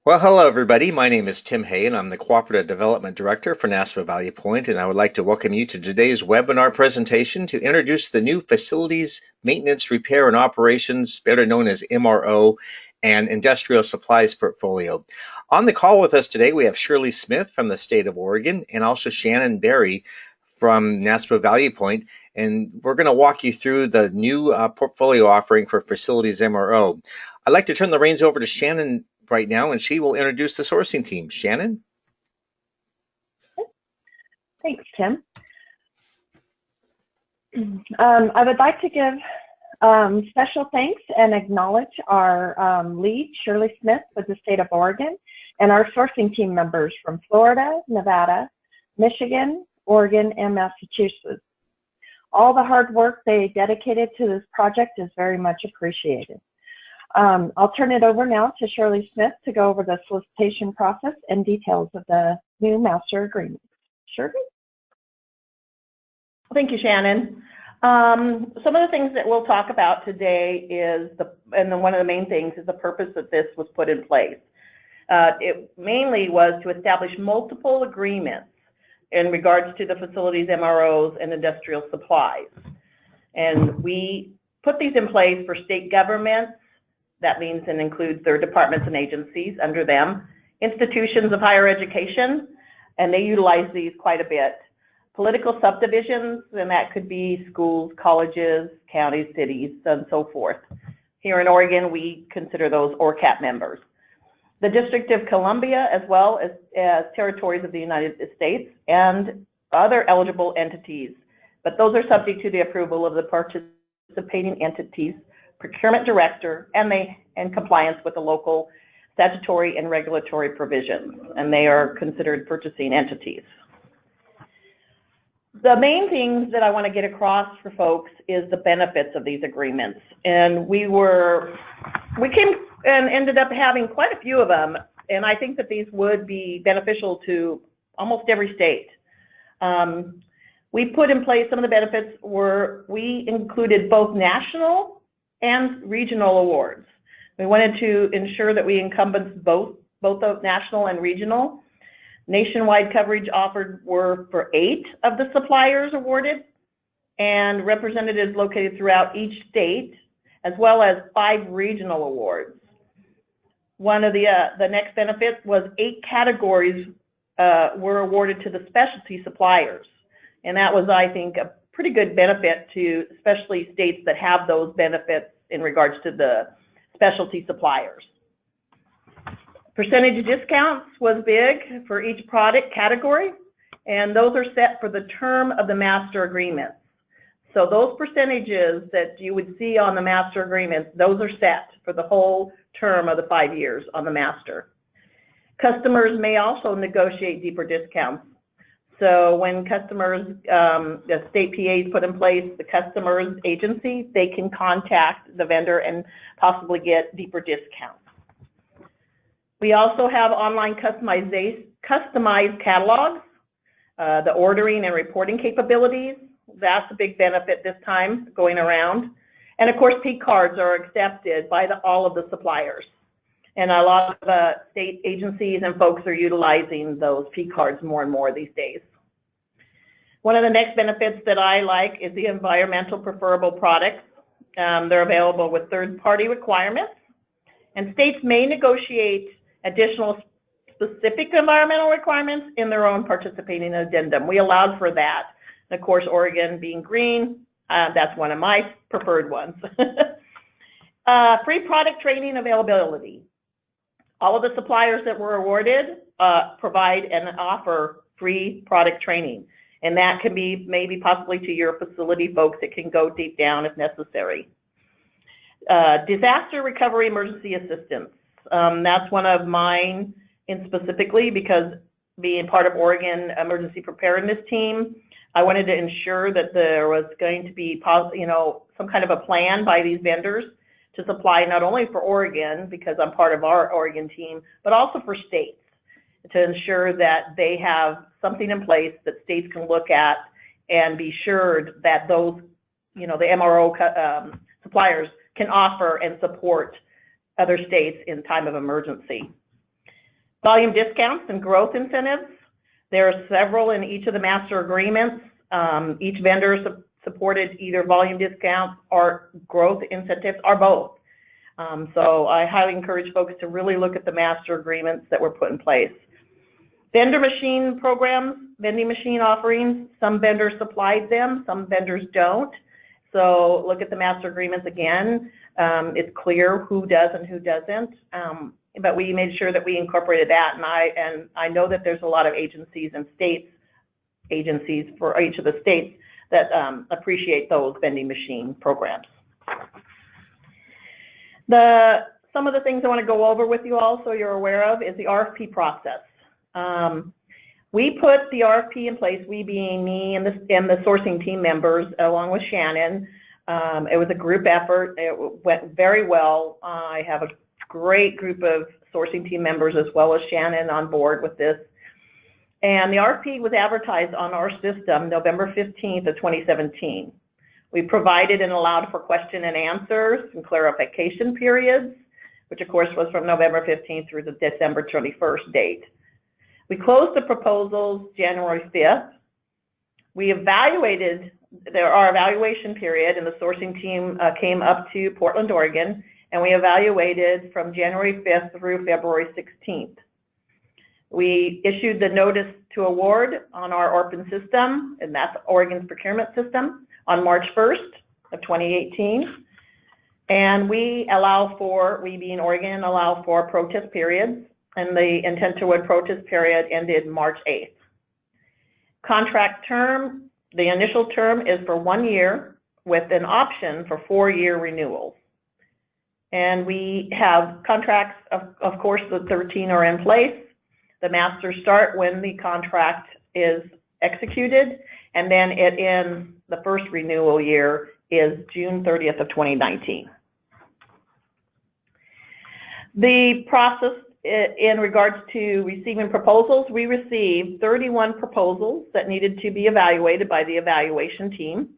Well, hello everybody. My name is Tim Hay and I'm the Cooperative Development Director for NASPA Valley Point, and I would like to welcome you to today's webinar presentation to introduce the new Facilities Maintenance, Repair and Operations, better known as MRO, and Industrial Supplies portfolio. On the call with us today, we have Shirley Smith from the state of Oregon and also Shannon Berry from NASPA Valley Point, and we're going to walk you through the new portfolio offering for Facilities MRO. I'd like to turn the reins over to Shannon right now, and she will introduce the sourcing team. Shannon? Thanks, Tim. I would like to give special thanks and acknowledge our lead, Shirley Smith, with the state of Oregon, and our sourcing team members from Florida, Nevada, Michigan, Oregon, and Massachusetts. All the hard work they dedicated to this project is very much appreciated. I'll turn it over now to Shirley Smith to go over the solicitation process and details of the new master agreement. Shirley? Thank you, Shannon. Some of the things that we'll talk about today is, one of the main things is the purpose that this was put in place. It mainly was to establish multiple agreements in regards to the facilities, MROs, and industrial supplies. And we put these in place for state governments. That means and includes their departments and agencies under them, institutions of higher education, and they utilize these quite a bit. Political subdivisions, and that could be schools, colleges, counties, cities, and so forth. Here in Oregon, we consider those ORCAP members. The District of Columbia, as well as territories of the United States and other eligible entities, but those are subject to the approval of the participating entities, procurement director, and compliance with the local statutory and regulatory provisions, and they are considered purchasing entities. The main things that I want to get across for folks is the benefits of these agreements, and we came and ended up having quite a few of them, and I think that these would be beneficial to almost every state. We put in place some of the benefits we included both national and regional awards. We wanted to ensure that we encompassed both of national and regional. Nationwide coverage offered were for 8 of the suppliers awarded, and representatives located throughout each state, as well as 5 regional awards. One of the next benefits was 8 categories were awarded to the specialty suppliers, and that was, I think, a pretty good benefit to especially states that have those benefits in regards to the specialty suppliers. Percentage discounts was big for each product category, and those are set for the term of the master agreements. So those percentages that you would see on the master agreements, those are set for the whole term of the 5 years on the master. Customers may also negotiate deeper discounts. So when customers, the state PAs put in place, the customer's agency, they can contact the vendor and possibly get deeper discounts. We also have online customized catalogs, the ordering and reporting capabilities. That's a big benefit this time going around. And of course, P cards are accepted by all of the suppliers. And a lot of state agencies and folks are utilizing those P cards more and more these days. One of the next benefits that I like is the environmental preferable products. They're available with third-party requirements. And states may negotiate additional specific environmental requirements in their own participating addendum. We allowed for that. And of course, Oregon being green, that's one of my preferred ones. Free product training availability. All of the suppliers that were awarded provide and offer free product training. And that can be maybe possibly to your facility folks. It can go deep down if necessary. Disaster recovery emergency assistance. That's one of mine specifically, because being part of Oregon Emergency Preparedness Team, I wanted to ensure that there was going to be, some kind of a plan by these vendors to supply not only for Oregon, because I'm part of our Oregon team, but also for states, to ensure that they have something in place that states can look at and be sure that those, the MRO suppliers can offer and support other states in time of emergency. Volume discounts and growth incentives. There are several in each of the master agreements. Each vendor supported either volume discounts or growth incentives or both. So I highly encourage folks to really look at the master agreements that were put in place. Vendor machine programs, vending machine offerings, some vendors supplied them, some vendors don't. So look at the master agreements again. It's clear who does and who doesn't. But we made sure that we incorporated that, and I know that there's a lot of agencies and agencies for each of the states that appreciate those vending machine programs. Some of the things I want to go over with you all so you're aware of is the RFP process. We put the RFP in place, we being me and the sourcing team members along with Shannon. It was a group effort. It went very well. I have a great group of sourcing team members as well as Shannon on board with this. And the RFP was advertised on our system November 15th of 2017. We provided and allowed for question and answers and clarification periods, which of course was from November 15th through the December 21st date. We closed the proposals January 5th. We evaluated, our evaluation period, and the sourcing team came up to Portland, Oregon, and we evaluated from January 5th through February 16th. We issued the notice to award on our ORPN system, and that's Oregon's procurement system, on March 1st of 2018. And we being Oregon, allow for protest periods, and the intent to award protest period ended March 8th. Contract term, the initial term is for 1 year with an option for 4-year renewals. And we have contracts, of course, the 13 are in place. The masters start when the contract is executed, and then it ends, the first renewal year is June 30th of 2019. The process in regards to receiving proposals, we received 31 proposals that needed to be evaluated by the evaluation team.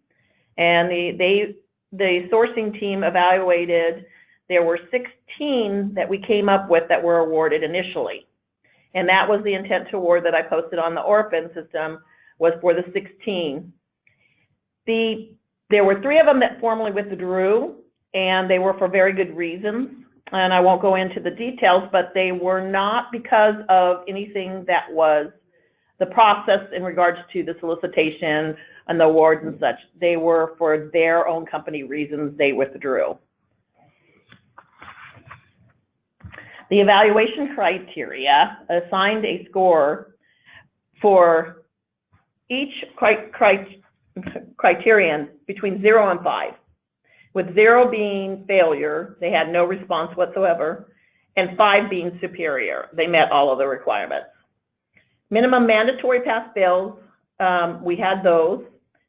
And the sourcing team evaluated, there were 16 that we came up with that were awarded initially. And that was the intent to award that I posted on the ORPN system, was for the 16. There were 3 of them that formally withdrew, and they were for very good reasons. And I won't go into the details, but they were not because of anything that was the process in regards to the solicitation and the awards and such. They were for their own company reasons they withdrew. The evaluation criteria assigned a score for each criterion between 0 and 5. With 0 being failure, they had no response whatsoever, and 5 being superior, they met all of the requirements. Minimum mandatory pass-fails, we had those.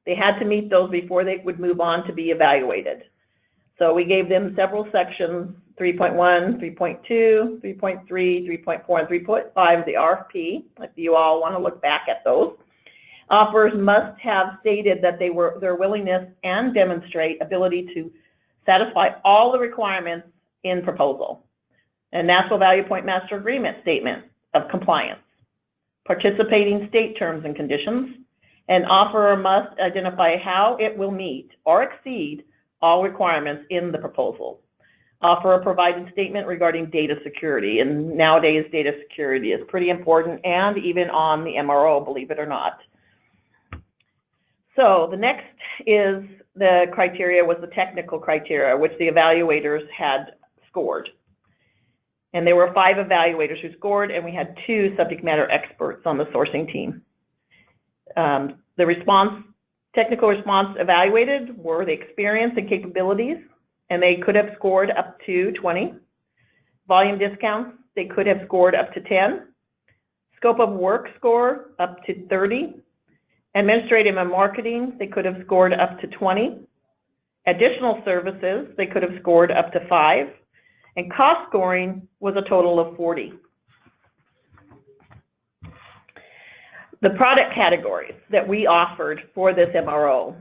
They had to meet those before they would move on to be evaluated. So we gave them several sections, 3.1, 3.2, 3.3, 3.4, and 3.5 of the RFP, if you all want to look back at those. Offers must have stated that their willingness and demonstrate ability to satisfy all the requirements in proposal. A National Value Point Master Agreement statement of compliance, participating state terms and conditions. An offeror must identify how it will meet or exceed all requirements in the proposal. Offeror provided statement regarding data security, and nowadays data security is pretty important, and even on the MRO, believe it or not. So the next is the criteria was the technical criteria, which the evaluators had scored. And there were 5 evaluators who scored, and we had 2 subject matter experts on the sourcing team. The technical response evaluated were the experience and capabilities, and they could have scored up to 20. Volume discounts, they could have scored up to 10. Scope of work score up to 30. Administrative and marketing, they could have scored up to 20. Additional services, they could have scored up to 5. And cost scoring was a total of 40. The product categories that we offered for this MRO,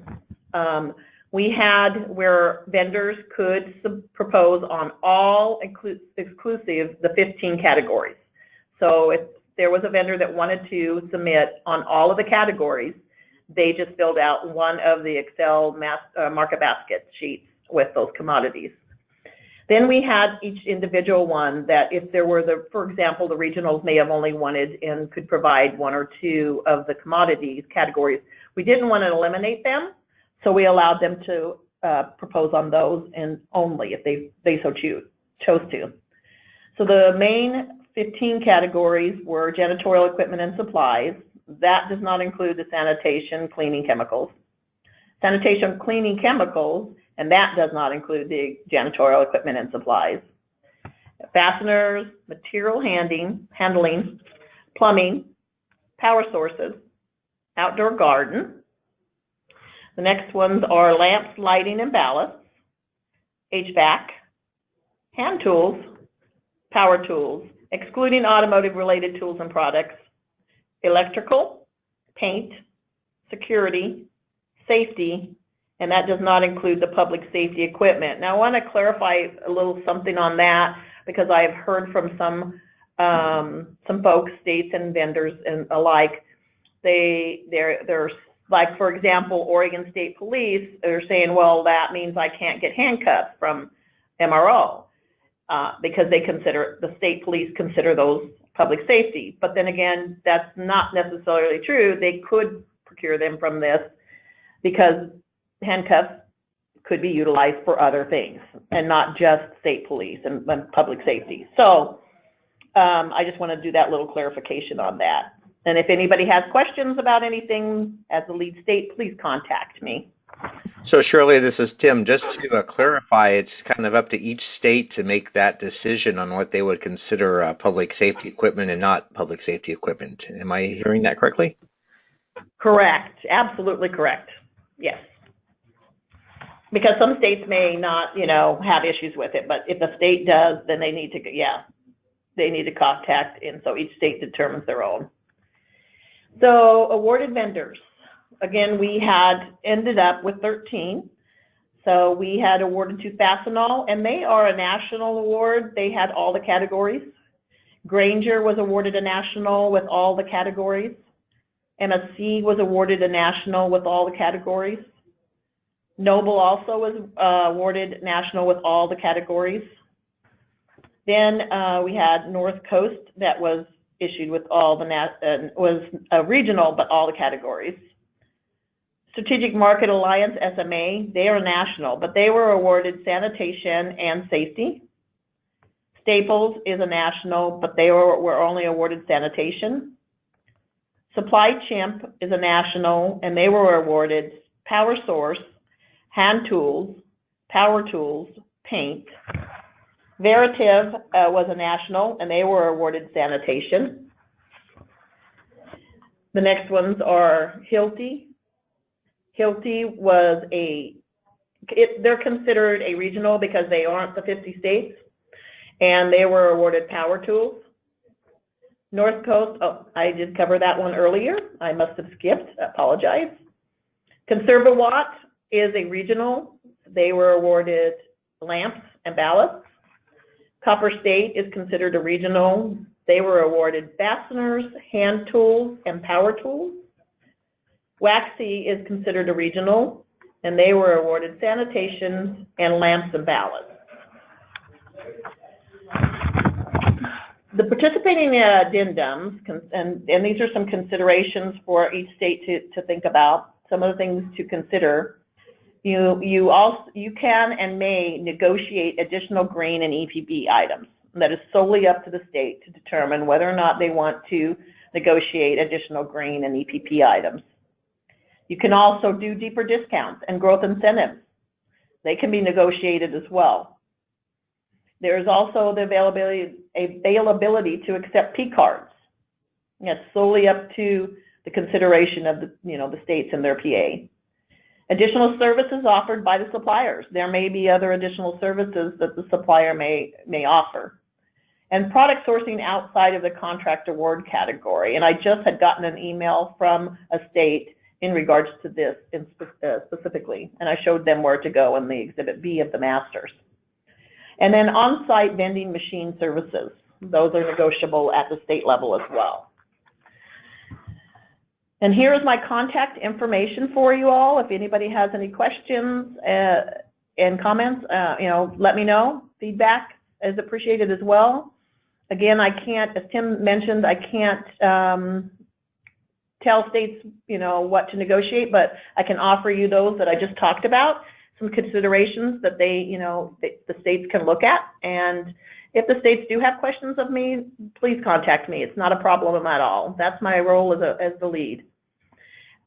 we had where vendors could propose on all exclusive the 15 categories. So if there was a vendor that wanted to submit on all of the categories, they just filled out one of the Excel market basket sheets with those commodities. Then we had each individual one that if there were for example, the regionals may have only wanted and could provide one or two of the commodities categories. We didn't want to eliminate them, so we allowed them to propose on those and only if they so chose to. So the main 15 categories were janitorial equipment and supplies. That does not include the sanitation, cleaning chemicals. Sanitation, cleaning chemicals, and that does not include the janitorial equipment and supplies. Fasteners, material handling, plumbing, power sources, outdoor garden. The next ones are lamps, lighting, and ballasts, HVAC, hand tools, power tools, excluding automotive-related tools and products, electrical, paint, security, safety, and that does not include the public safety equipment. Now, I want to clarify a little something on that because I have heard from some folks, states and vendors and alike. They're like, for example, Oregon State Police are saying, well, that means I can't get handcuffs from MRO because the state police consider those public safety. But then again, that's not necessarily true. They could procure them from this because handcuffs could be utilized for other things and not just state police and public safety. So I just want to do that little clarification on that. And if anybody has questions about anything as the lead state, please contact me. So Shirley, this is Tim. Just to clarify, it's kind of up to each state to make that decision on what they would consider public safety equipment and not public safety equipment. Am I hearing that correctly? Correct. Absolutely correct. Yes. Because some states may not, have issues with it, but if the state does, then they need to contact, and so each state determines their own. So awarded vendors. Again, we had ended up with 13. So we had awarded to Fastenal, and they are a national award. They had all the categories. Granger was awarded a national with all the categories. MSC was awarded a national with all the categories. Noble also was awarded national with all the categories. Then we had North Coast that was issued with all the was regional, but all the categories. Strategic Market Alliance, SMA, they are national, but they were awarded sanitation and safety. Staples is a national, but they were only awarded sanitation. Supply Chimp is a national, and they were awarded power source, hand tools, power tools, paint. Veritiv was a national, and they were awarded sanitation. The next ones are Hilti. Hilti was they're considered a regional because they aren't the 50 states, and they were awarded power tools. North Coast, I did cover that one earlier. I must have skipped, I apologize. Conservawatt is a regional. They were awarded lamps and ballasts. Copper State is considered a regional. They were awarded fasteners, hand tools, and power tools. Waxy is considered a regional, and they were awarded sanitation and lamps and ballasts. The participating addendums, and these are some considerations for each state to think about, some of the things to consider. You can and may negotiate additional green and EPB items. That is solely up to the state to determine whether or not they want to negotiate additional green and EPP items. You can also do deeper discounts and growth incentives. They can be negotiated as well. There is also the availability to accept P cards. It's solely up to the consideration of the states and their PA. Additional services offered by the suppliers. There may be other additional services that the supplier may offer. And product sourcing outside of the contract award category. And I just had gotten an email from a state in regards to this specifically, and I showed them where to go in the Exhibit B of the Masters. And then on-site vending machine services. Those are negotiable at the state level as well. And here is my contact information for you all. If anybody has any questions and comments, let me know. Feedback is appreciated as well. Again, I can't, as Tim mentioned, I can't tell states, what to negotiate, but I can offer you those that I just talked about, some considerations that the states can look at. And if the states do have questions of me, please contact me. It's not a problem at all. That's my role as the lead.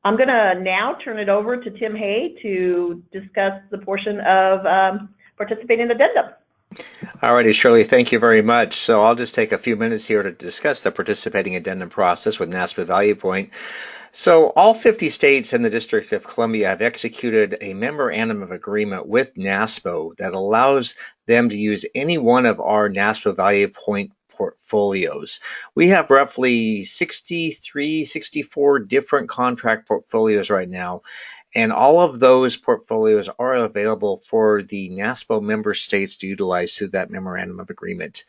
I'm going to now turn it over to Tim Hay to discuss the portion of participating addendum. All righty, Shirley, thank you very much. So I'll just take a few minutes here to discuss the participating addendum process with NASPA Value Point. So all 50 states and the District of Columbia have executed a memorandum of agreement with NASPO that allows them to use any one of our NASPA Value Point portfolios. We have roughly 64 different contract portfolios right now, and all of those portfolios are available for the NASPO member states to utilize through that memorandum of agreement.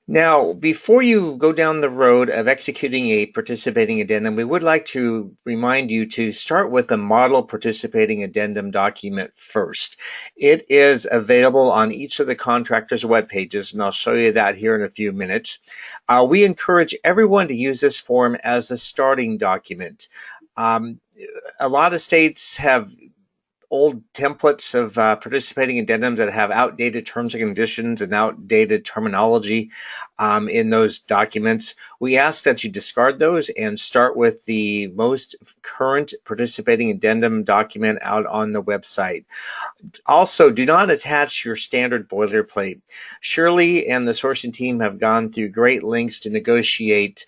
Now, before you go down the road of executing a participating addendum, we would like to remind you to start with the model participating addendum document first. It is available on each of the contractors' web pages, and I'll show you that here in a few minutes. We encourage everyone to use this form as the starting document. A lot of states have old templates of participating addendums that have outdated terms and conditions and outdated terminology in those documents. We ask that you discard those and start with the most current participating addendum document out on the website. Also, do not attach your standard boilerplate. Shirley and the sourcing team have gone through great lengths to negotiate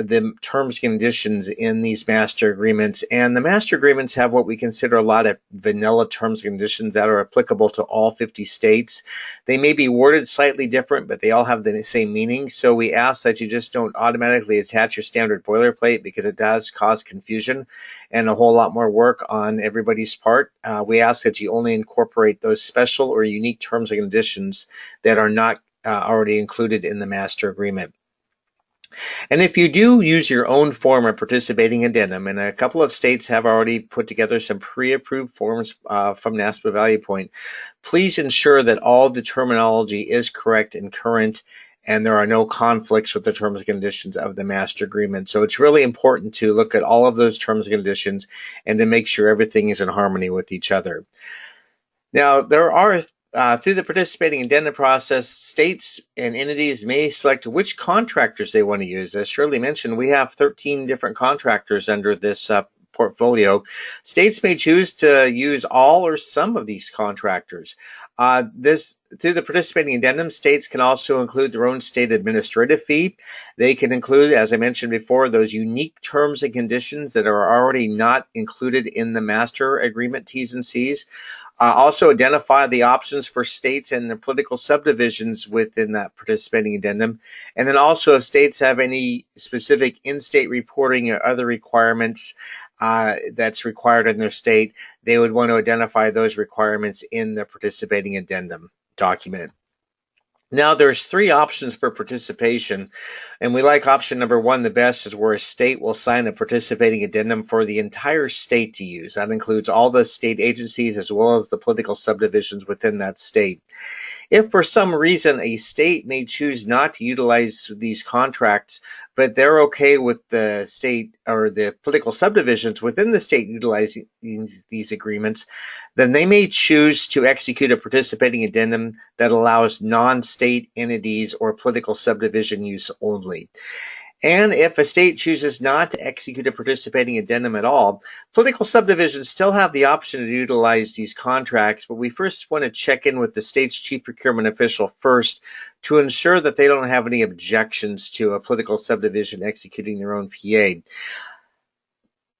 the terms and conditions in these master agreements, and the master agreements have what we consider a lot of vanilla terms and conditions that are applicable to all 50 states. They may be worded slightly different, but they all have the same meaning, so we ask that you just don't automatically attach your standard boilerplate, because it does cause confusion and a whole lot more work on everybody's part. We ask that you only incorporate those special or unique terms and conditions that are not already included in the master agreement. And if you do use your own form of participating addendum, and a couple of states have already put together some pre-approved forms from NASPA Value Point, please ensure that all the terminology is correct and current, and there are no conflicts with the terms and conditions of the master agreement. So it's really important to look at all of those terms and conditions and to make sure everything is in harmony with each other. Now, there are through the participating addendum process, states and entities may select which contractors they want to use. As Shirley mentioned, we have 13 different contractors under this portfolio. States may choose to use all or some of these contractors. Through the participating addendum, states can also include their own state administrative fee. They can include, as I mentioned before, those unique terms and conditions that are already not included in the master agreement T's and C's. Also identify the options for states and the political subdivisions within that participating addendum. And then also, if states have any specific in-state reporting or other requirements that's required in their state, they would want to identify those requirements in the participating addendum document. Now, there's 3 options for participation, and we like option number 1 the best, is where a state will sign a participating addendum for the entire state to use. That includes all the state agencies as well as the political subdivisions within that state. If for some reason a state may choose not to utilize these contracts, but they're okay with the state or the political subdivisions within the state utilizing these agreements, then they may choose to execute a participating addendum that allows non-state entities or political subdivision use only. And if a state chooses not to execute a participating addendum at all, political subdivisions still have the option to utilize these contracts, but we first want to check in with the state's chief procurement official first to ensure that they don't have any objections to a political subdivision executing their own PA.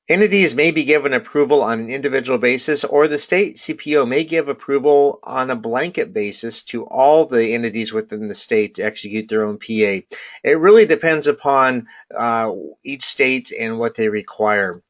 Entities may be given approval on an individual basis, or the state CPO may give approval on a blanket basis to all the entities within the state to execute their own PA. It really depends upon each state and what they require.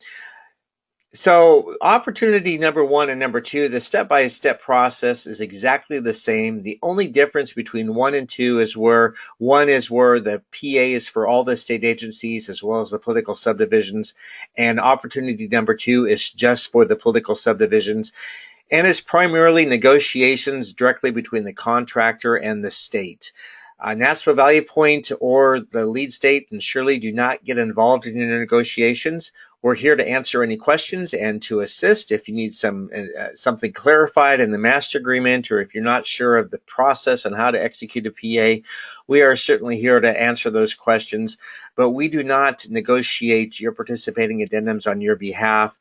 So opportunity number one and number two, the step-by-step process is exactly the same. The only difference between one and two is where one is where the PA is for all the state agencies as well as the political subdivisions, and opportunity number two is just for the political subdivisions, and it's primarily negotiations directly between the contractor and the state. NASPA Valley Point or the lead state and Shirley do not get involved in your negotiations. We're here to answer any questions and to assist if you need something clarified in the master agreement, or if you're not sure of the process and how to execute a PA. We are certainly here to answer those questions, but we do not negotiate your participating addendums on your behalf.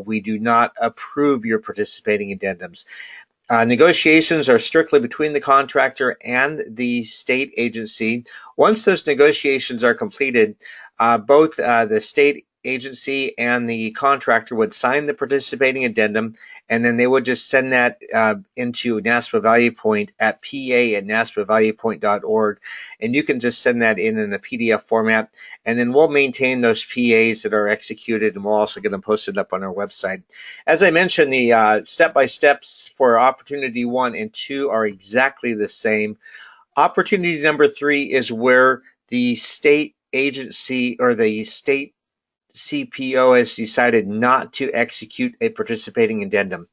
We do not approve your participating addendums. Negotiations are strictly between the contractor and the state agency. Once those negotiations are completed, both the state agency and the contractor would sign the participating addendum, and then they would just send that into NASPA Value Point at pa@naspavaluepoint.org, and you can just send that in a PDF format, and then we'll maintain those PAs that are executed, and we'll also get them posted up on our website. As I mentioned, the step-by-steps for opportunity one and two are exactly the same. Opportunity number three is where the state agency or the state CPO has decided not to execute a participating addendum.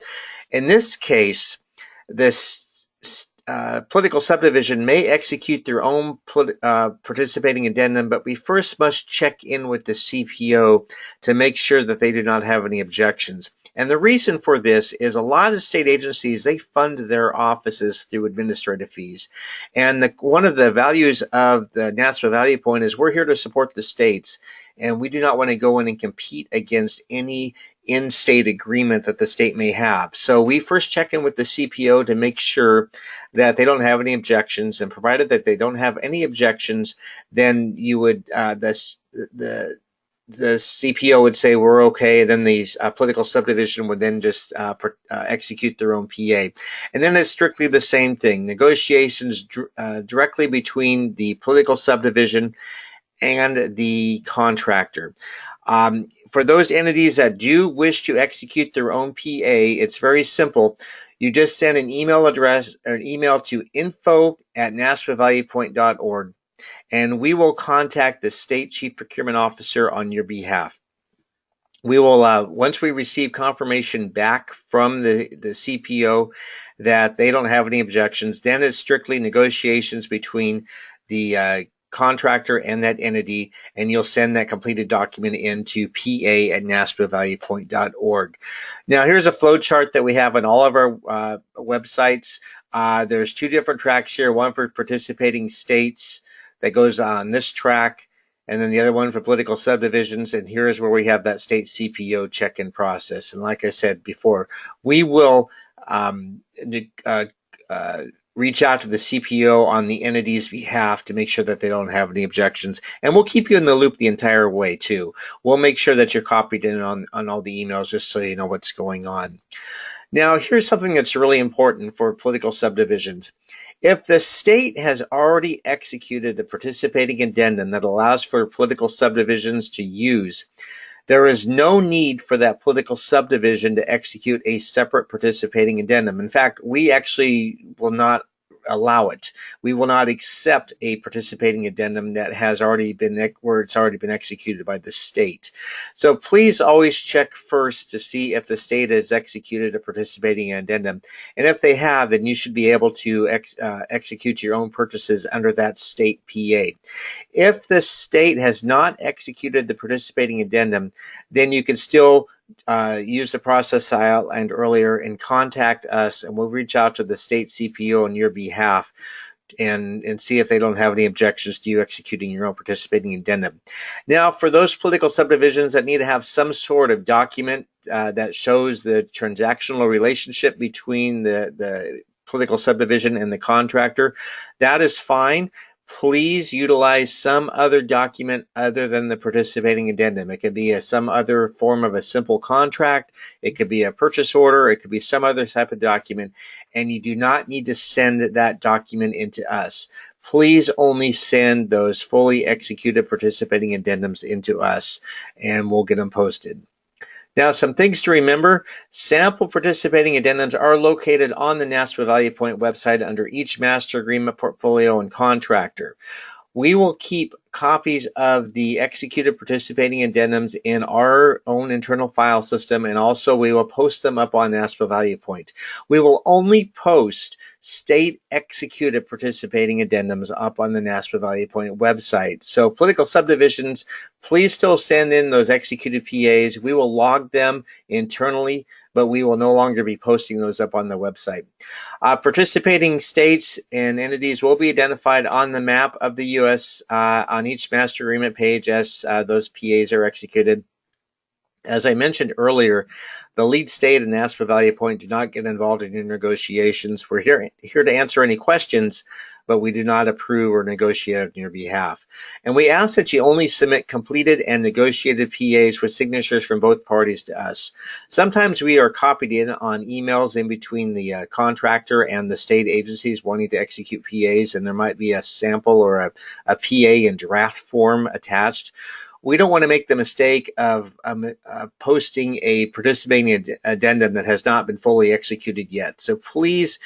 In this case, this political subdivision may execute their own participating addendum, but we first must check in with the CPO to make sure that they do not have any objections. And the reason for this is a lot of state agencies, they fund their offices through administrative fees. And one of the values of the NASPA Value Point is we're here to support the states, and we do not want to go in and compete against any in-state agreement that the state may have. So we first check in with the CPO to make sure that they don't have any objections, and provided that they don't have any objections, then you would the CPO would say we're okay. Then the political subdivision would then just execute their own PA. And then it's strictly the same thing, negotiations directly between the political subdivision and the contractor. For those entities that do wish to execute their own PA, it's very simple. You just send an email address or an email to info@naspavaluepoint.org, and we will contact the state chief procurement officer on your behalf. We will, once we receive confirmation back from the CPO that they don't have any objections, then it's strictly negotiations between the contractor and that entity, and you'll send that completed document into pa@naspavaluepoint.org. Now, here's a flow chart that we have on all of our websites. There's two different tracks here, one for participating states that goes on this track, and then the other one for political subdivisions, and here is where we have that state CPO check-in process. And like I said before, we will reach out to the CPO on the entity's behalf to make sure that they don't have any objections, and we'll keep you in the loop the entire way too. We'll make sure that you're copied in on all the emails just so you know what's going on. Now, here's something that's really important for political subdivisions. If the state has already executed a participating addendum that allows for political subdivisions to use, there is no need for that political subdivision to execute a separate participating addendum. In fact, we actually will not allow it. We will not accept a participating addendum that has already been where it's already been executed by the state. So please always check first to see if the state has executed a participating addendum, and if they have, then you should be able to execute your own purchases under that state PA. If the state has not executed the participating addendum, then you can still use the process I outlined earlier and contact us, and we'll reach out to the state CPO on your behalf and see if they don't have any objections to you executing your own participating addendum. Now, for those political subdivisions that need to have some sort of document that shows the transactional relationship between the political subdivision and the contractor, that is fine. Please utilize some other document other than the participating addendum. It could be some other form of a simple contract. It could be a purchase order. It could be some other type of document, and you do not need to send that document into us. Please only send those fully executed participating addendums into us, and we'll get them posted. Now, some things to remember. Sample participating addendums are located on the NASPA Value Point website under each master agreement, portfolio, and contractor. We will keep copies of the executed participating addendums in our own internal file system, and also we will post them up on NASPA Value Point. We will only post state executed participating addendums up on the NASPA Value Point website. So political subdivisions, please still send in those executed PAs. We will log them internally, but we will no longer be posting those up on the website. Participating states and entities will be identified on the map of the U.S. On each master agreement page as those PAs are executed. As I mentioned earlier, the lead state and NASPA Value Point do not get involved in your negotiations. We're here to answer any questions, but we do not approve or negotiate on your behalf. And we ask that you only submit completed and negotiated PAs with signatures from both parties to us. Sometimes we are copied in on emails in between the contractor and the state agencies wanting to execute PAs, and there might be a sample or a PA in draft form attached. We don't want to make the mistake of posting a participating addendum that has not been fully executed yet. So please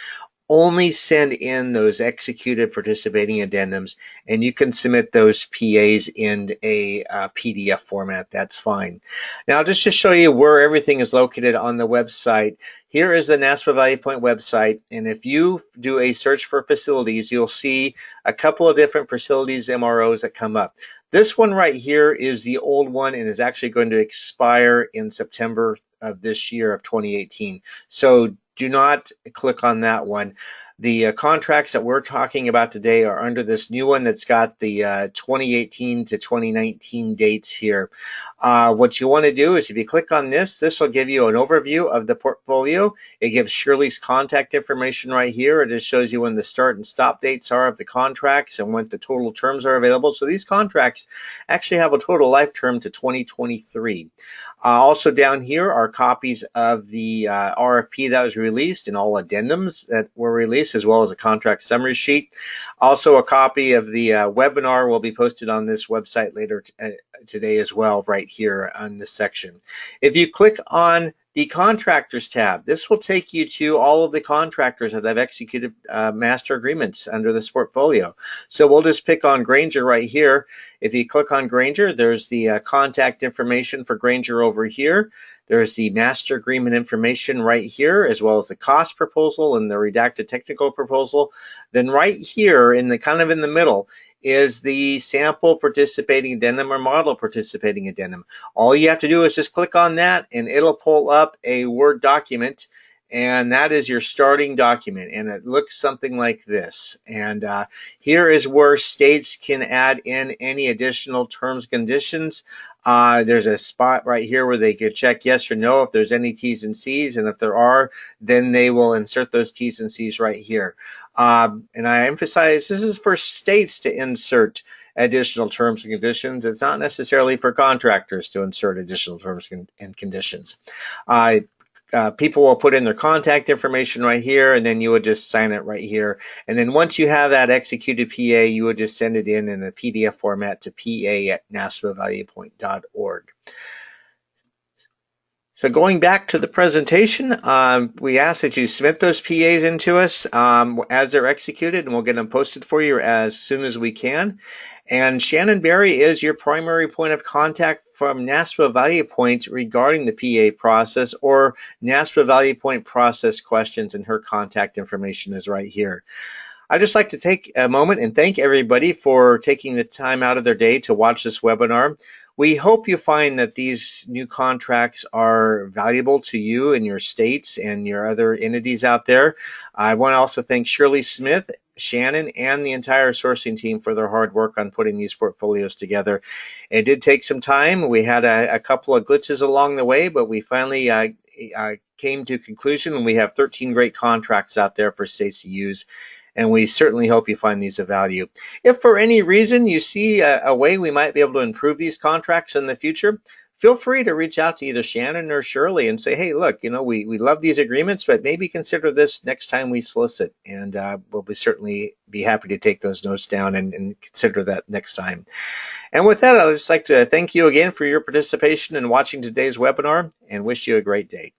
only send in those executed participating addendums, and you can submit those PAs in a PDF format. That's fine. Now, just to show you where everything is located on the website, here is the NASPA Value Point website, and if you do a search for facilities, you'll see a couple of different facilities MROs that come up. This one right here is the old one and is actually going to expire in September of this year of 2018. So do not click on that one. The contracts that we're talking about today are under this new one that's got the 2018 to 2019 dates here. What you want to do is if you click on this, this will give you an overview of the portfolio. It gives Shirley's contact information right here. It just shows you when the start and stop dates are of the contracts and when the total terms are available. So these contracts actually have a total life term to 2023. Also down here are copies of the RFP that was released and all addendums that were released, as well as a contract summary sheet. Also a copy of the webinar will be posted on this website later today as well, right here on this section. If you click on the contractors tab, this will take you to all of the contractors that have executed master agreements under this portfolio. So we'll just pick on Granger right here. If you click on Granger, there's the contact information for Granger over here. There's the master agreement information right here, as well as the cost proposal and the redacted technical proposal. Then right here, in the kind of in the middle, is the sample participating addendum or model participating addendum. All you have to do is just click on that and it'll pull up a Word document, and that is your starting document, and it looks something like this. And here is where states can add in any additional terms, conditions. There's a spot right here where they could check yes or no if there's any T's and C's, and if there are, then they will insert those T's and C's right here. And I emphasize this is for states to insert additional terms and conditions. It's not necessarily for contractors to insert additional terms and conditions. People will put in their contact information right here, and then you would just sign it right here. And then once you have that executed PA, you would just send it in a PDF format to pa@naspavaluepoint.org. So going back to the presentation, we ask that you submit those PAs into us as they're executed, and we'll get them posted for you as soon as we can. And Shannon Berry is your primary point of contact from NASPA Value Point regarding the PA process or NASPA Value Point process questions, and her contact information is right here. I'd just like to take a moment and thank everybody for taking the time out of their day to watch this webinar. We hope you find that these new contracts are valuable to you and your states and your other entities out there. I want to also thank Shirley Smith, Shannon, and the entire sourcing team for their hard work on putting these portfolios together. It did take some time. We had a couple of glitches along the way, but we finally came to a conclusion, and we have 13 great contracts out there for states to use. And we certainly hope you find these of value. If for any reason you see a way we might be able to improve these contracts in the future, feel free to reach out to either Shannon or Shirley and say, hey, look, we love these agreements, but maybe consider this next time we solicit. And we'll certainly be happy to take those notes down and consider that next time. And with that, I'd just like to thank you again for your participation and watching today's webinar and wish you a great day.